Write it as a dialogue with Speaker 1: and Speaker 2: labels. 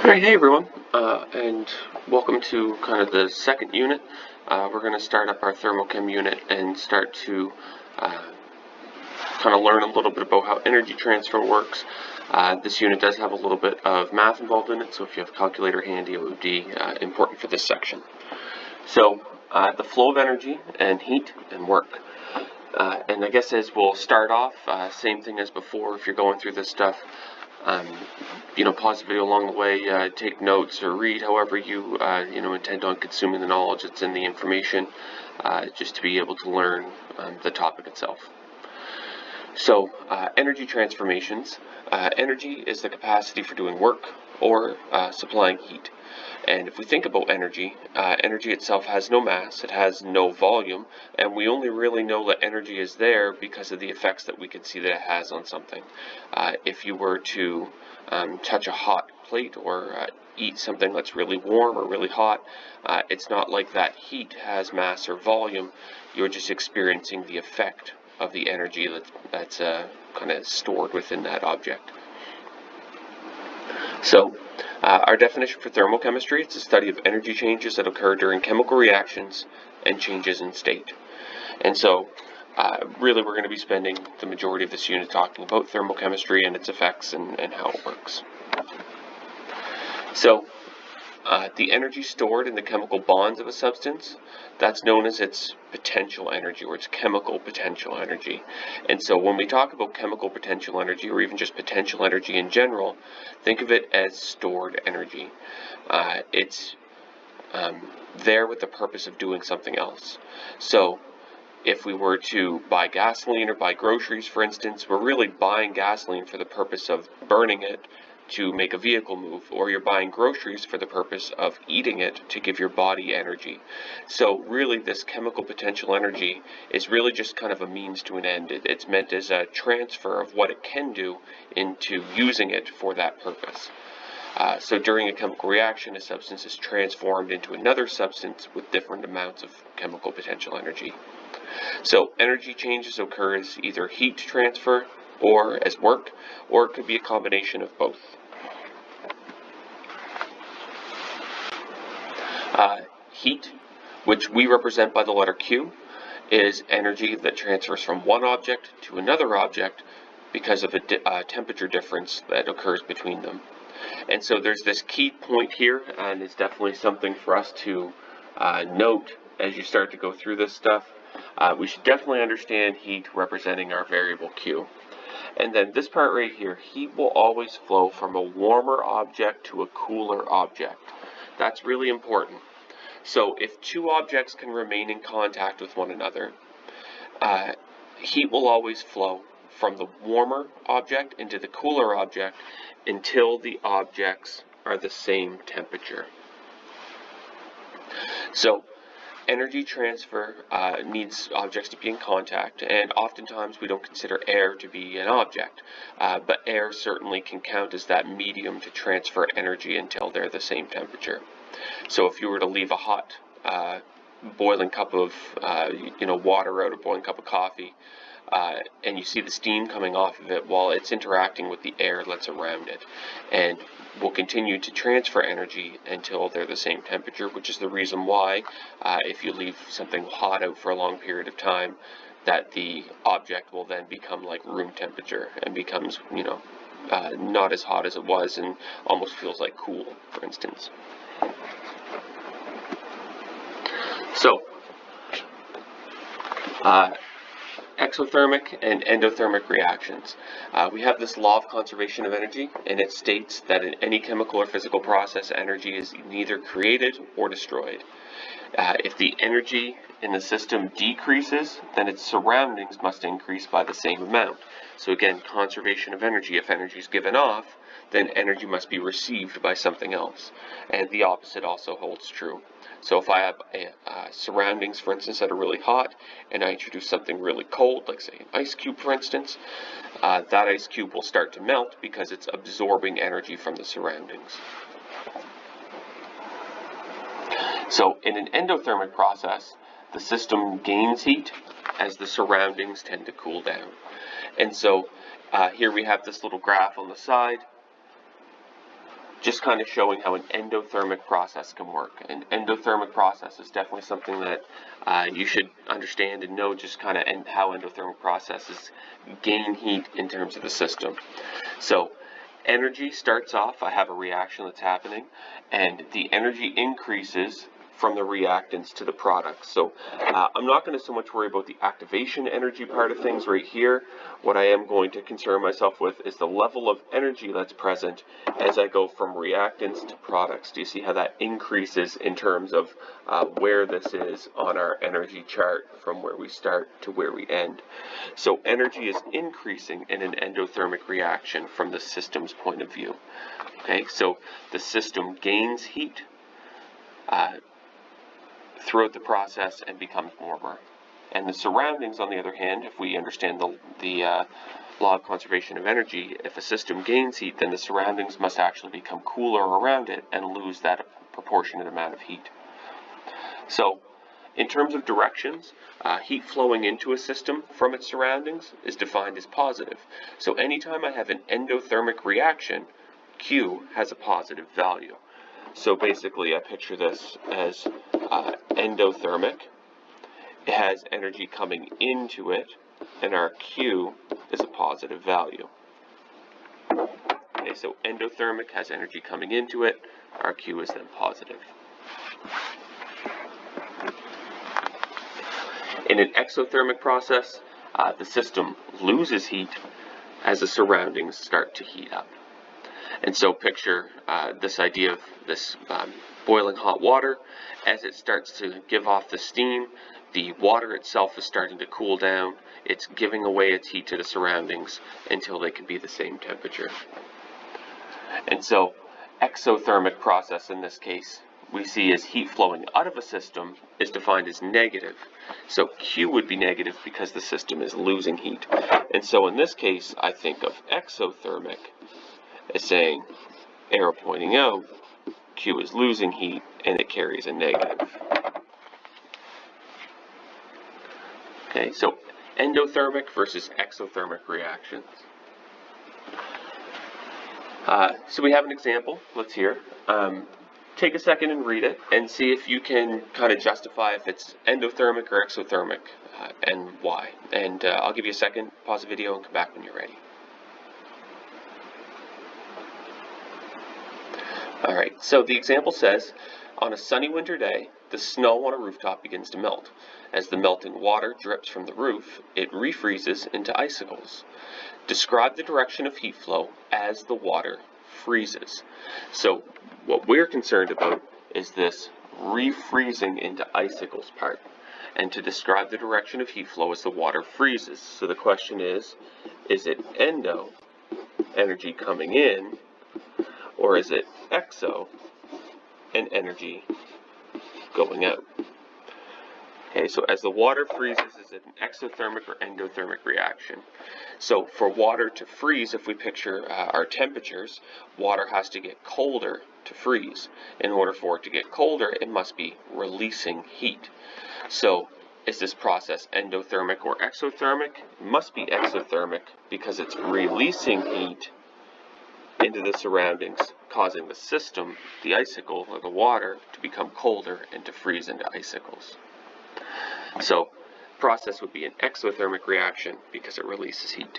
Speaker 1: Alright, hey everyone, and welcome to kind of the second unit. We're going to start up our thermochem unit and start to kind of learn a little bit about how energy transfer works. This unit does have a little bit of math involved in it, so if you have a calculator handy, it would be important for this section. So, the flow of energy and heat and work. And I guess as we'll start off, same thing as before, if you're going through this stuff, pause the video along the way, take notes or read however you, intend on consuming the knowledge that's in the information, just to be able to learn the topic itself. So, energy transformations. Energy is the capacity for doing work or supplying heat. And if we think about energy, energy itself has no mass, it has no volume, and we only really know that energy is there because of the effects that we can see that it has on something. If you were to touch a hot plate or eat something that's really warm or really hot, it's not like that heat has mass or volume, you're just experiencing the effect of the energy that's kind of stored within that object. So, our definition for thermochemistry, it's a study of energy changes that occur during chemical reactions and changes in state. And so, really we're going to be spending the majority of this unit talking about thermochemistry and its effects and how it works. So, the energy stored in the chemical bonds of a substance, that's known as its potential energy, or its chemical potential energy. And so when we talk about chemical potential energy, or even just potential energy in general, think of it as stored energy. It's there with the purpose of doing something else. So if we were to buy gasoline or buy groceries, for instance, we're really buying gasoline for the purpose of burning it to make a vehicle move, or you're buying groceries for the purpose of eating it to give your body energy. So really this chemical potential energy is really just kind of a means to an end. It's meant as a transfer of what it can do into using it for that purpose. So during a chemical reaction, a substance is transformed into another substance with different amounts of chemical potential energy. So energy changes occur as either heat transfer or as work, or it could be a combination of both. Heat, which we represent by the letter Q, is energy that transfers from one object to another object because of a temperature difference that occurs between them. And so there's this key point here, and it's definitely something for us to note as you start to go through this stuff. We should definitely understand heat representing our variable Q. And then this part right here, heat will always flow from a warmer object to a cooler object. That's really important. So if two objects can remain in contact with one another, heat will always flow from the warmer object into the cooler object until the objects are the same temperature. So energy transfer needs objects to be in contact, and oftentimes we don't consider air to be an object, but air certainly can count as that medium to transfer energy until they're the same temperature. So if you were to leave a hot boiling cup of water out, or boiling cup of coffee, and you see the steam coming off of it, while it's interacting with the air that's around it, and will continue to transfer energy until they're the same temperature, which is the reason why if you leave something hot out for a long period of time, that the object will then become like room temperature and becomes, not as hot as it was and almost feels like cool, for instance. So, exothermic and endothermic reactions. We have this law of conservation of energy, and it states that in any chemical or physical process, energy is neither created or destroyed. If the energy in the system decreases, then its surroundings must increase by the same amount. So again, conservation of energy. If energy is given off, then energy must be received by something else. And the opposite also holds true. So if I have surroundings, for instance, that are really hot, and I introduce something really cold, like say an ice cube, for instance, that ice cube will start to melt because it's absorbing energy from the surroundings. So in an endothermic process, the system gains heat as the surroundings tend to cool down. And so here we have this little graph on the side just kind of showing how an endothermic process can work. An endothermic process is definitely something that you should understand and know, just kind of how endothermic processes gain heat in terms of the system. So energy starts off, I have a reaction that's happening, and the energy increases from the reactants to the products. So I'm not going to so much worry about the activation energy part of things right here. What I am going to concern myself with is the level of energy that's present as I go from reactants to products. Do you see how that increases in terms of where this is on our energy chart from where we start to where we end? So energy is increasing in an endothermic reaction from the system's point of view. Okay, so the system gains heat throughout the process and becomes warmer. And the surroundings, on the other hand, if we understand the law of conservation of energy, if a system gains heat, then the surroundings must actually become cooler around it and lose that proportionate amount of heat. So in terms of directions, heat flowing into a system from its surroundings is defined as positive. So anytime I have an endothermic reaction, Q has a positive value. So basically I picture this as endothermic. It has energy coming into it, and our Q is a positive value. Okay, so endothermic has energy coming into it, our Q is then positive. In an exothermic process, the system loses heat as the surroundings start to heat up. And so picture this idea of this boiling hot water. As it starts to give off the steam, the water itself is starting to cool down. It's giving away its heat to the surroundings until they can be the same temperature. And so exothermic process in this case we see as heat flowing out of a system is defined as negative. So Q would be negative because the system is losing heat. And so in this case I think of exothermic as saying, arrow pointing out, Q is losing heat and it carries a negative. Okay, so endothermic versus exothermic reactions. So we have an example. Let's hear. Take a second and read it and see if you can kind of justify if it's endothermic or exothermic and why. And I'll give you a second, pause the video, and come back when you're ready. Alright, so the example says, on a sunny winter day, the snow on a rooftop begins to melt. As the melting water drips from the roof, it refreezes into icicles. Describe the direction of heat flow as the water freezes. So what we're concerned about is this refreezing into icicles part. And to describe the direction of heat flow as the water freezes. So the question is it endo, energy coming in, or is it exo, and energy going out? Okay, so as the water freezes, is it an exothermic or endothermic reaction? So for water to freeze, if we picture our temperatures, water has to get colder to freeze. In order for it to get colder, it must be releasing heat. So is this process endothermic or exothermic? It must be exothermic because it's releasing heat into the surroundings, causing the system, the icicle or the water, to become colder and to freeze into icicles. So, process would be an exothermic reaction because it releases heat.